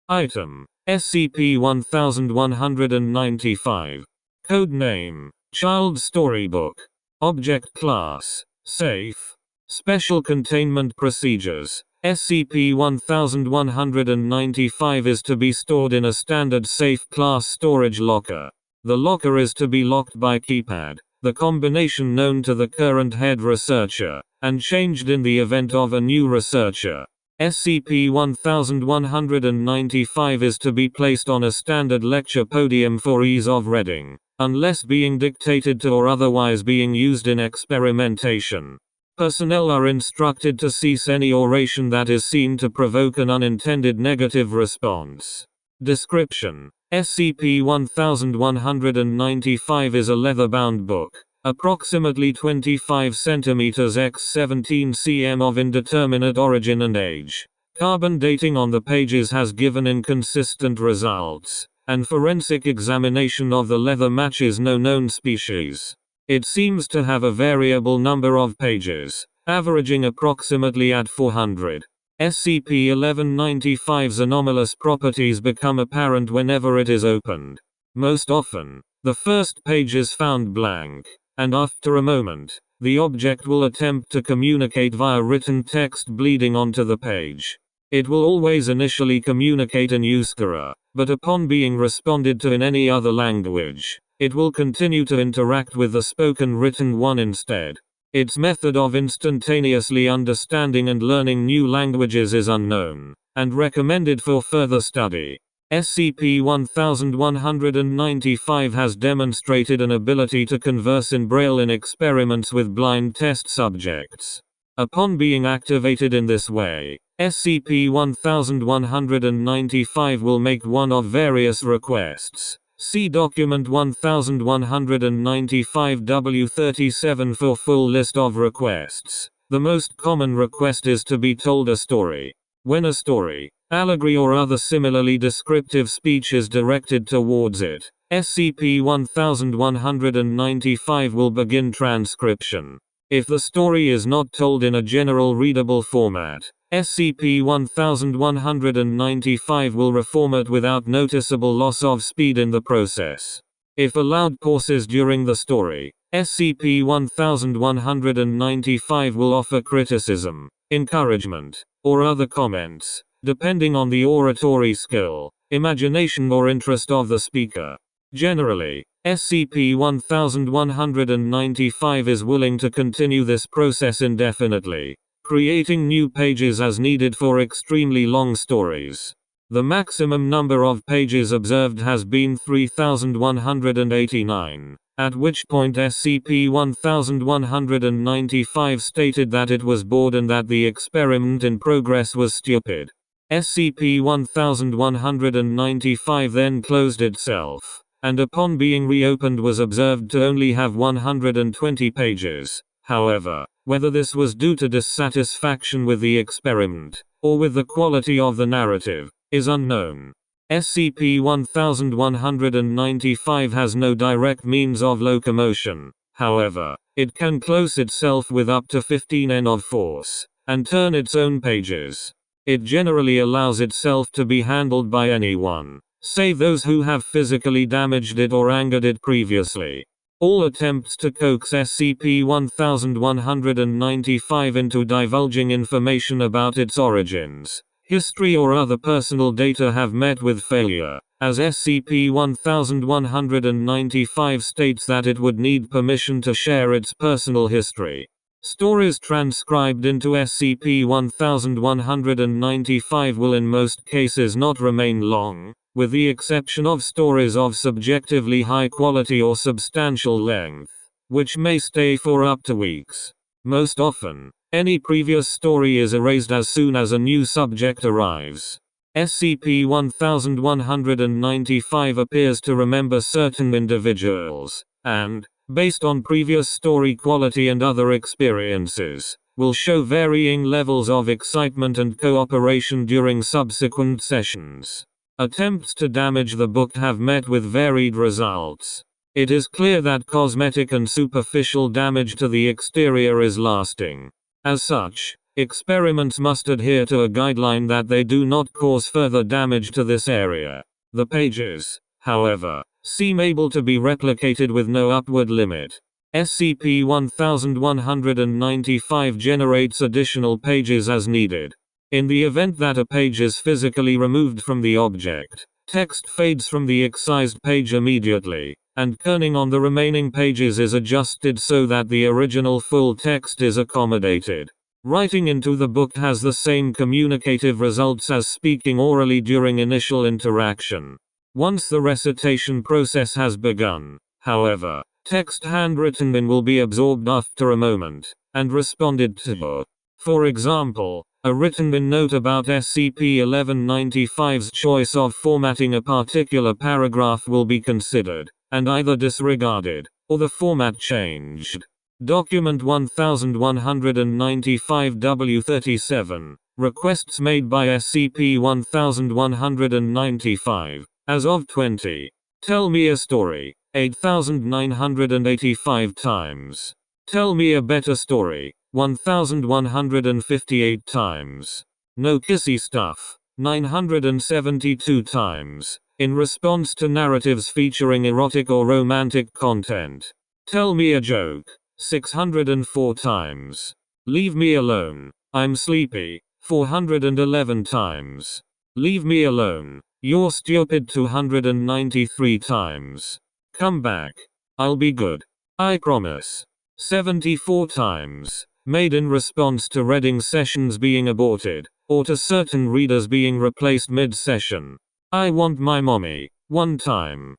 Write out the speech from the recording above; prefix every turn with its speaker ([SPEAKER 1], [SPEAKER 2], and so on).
[SPEAKER 1] Item: SCP-1195. Codename: Child Storybook. Object Class: Safe. Special Containment Procedures: SCP-1195 is to be stored in a standard safe class storage locker. The locker is to be locked by keypad, the combination known to the current head researcher, and changed in the event of a new researcher. SCP-1195 is to be placed on a standard lecture podium for ease of reading, unless being dictated to or otherwise being used in experimentation. Personnel are instructed to cease any oration that is seen to provoke an unintended negative response. Description: SCP-1195 is a leather-bound book, approximately 25 cm x 17 cm of indeterminate origin and age. Carbon dating on the pages has given inconsistent results, and forensic examination of the leather matches no known species. It seems to have a variable number of pages, averaging approximately at 400. SCP-1195's anomalous properties become apparent whenever it is opened. Most often, the first page is found blank, and after a moment, the object will attempt to communicate via written text bleeding onto the page. It will always initially communicate in Euskera, but upon being responded to in any other language, it will continue to interact with the spoken written one instead. Its method of instantaneously understanding and learning new languages is unknown, and recommended for further study. SCP-1195 has demonstrated an ability to converse in Braille in experiments with blind test subjects. Upon being activated in this way, SCP-1195 will make one of various requests. See document 1195W37 for full list of requests. The most common request is to be told a story. When a story, allegory or other similarly descriptive speech is directed towards it, SCP-1195 will begin transcription. If the story is not told in a general readable format, SCP-1195 will reformat without noticeable loss of speed in the process. If allowed pauses during the story, SCP-1195 will offer criticism, encouragement, or other comments, depending on the oratory skill, imagination or interest of the speaker. Generally, SCP-1195 is willing to continue this process indefinitely, creating new pages as needed for extremely long stories. The maximum number of pages observed has been 3,189, at which point SCP-1195 stated that it was bored and that the experiment in progress was stupid. SCP-1195 then closed itself, and upon being reopened was observed to only have 120 pages. However, whether this was due to dissatisfaction with the experiment, or with the quality of the narrative, is unknown. SCP-1195 has no direct means of locomotion. However, it can close itself with up to 15 N of force, and turn its own pages. It generally allows itself to be handled by anyone, save those who have physically damaged it or angered it previously. All attempts to coax SCP-1195 into divulging information about its origins, history or other personal data have met with failure, as SCP-1195 states that it would need permission to share its personal history. Stories transcribed into SCP-1195 will in most cases not remain long, with the exception of stories of subjectively high quality or substantial length, which may stay for up to weeks. Most often, any previous story is erased as soon as a new subject arrives. SCP-1195 appears to remember certain individuals, and, based on previous story quality and other experiences, will show varying levels of excitement and cooperation during subsequent sessions. Attempts to damage the book have met with varied results. It is clear that cosmetic and superficial damage to the exterior is lasting. As such, Experiments must adhere to a guideline that they do not cause further damage to this area. The pages, however, seem able to be replicated with no upward limit. SCP-1195 generates additional pages as needed. In the event that a page is physically removed from the object, text fades from the excised page immediately, and kerning on the remaining pages is adjusted so that the original full text is accommodated. Writing into the book has the same communicative results as speaking orally during initial interaction. Once the recitation process has begun, however, text handwritten in will be absorbed after a moment, and responded to. For example, a written-in note about SCP-1195's choice of formatting a particular paragraph will be considered, and either disregarded, or the format changed. Document 1195-W37, requests made by SCP-1195, as of 20. Tell me a story, 8,985 times. Tell me a better story, 1,158 times. No kissy stuff, 972 times, in response to narratives featuring erotic or romantic content. Tell me a joke, 604 times. Leave me alone, I'm sleepy, 411 times. Leave me alone, you're stupid, 293 times. Come back, I'll be good, I promise. 74 times, made in response to reading sessions being aborted, or to certain readers being replaced mid-session. I want my mommy, 1 time.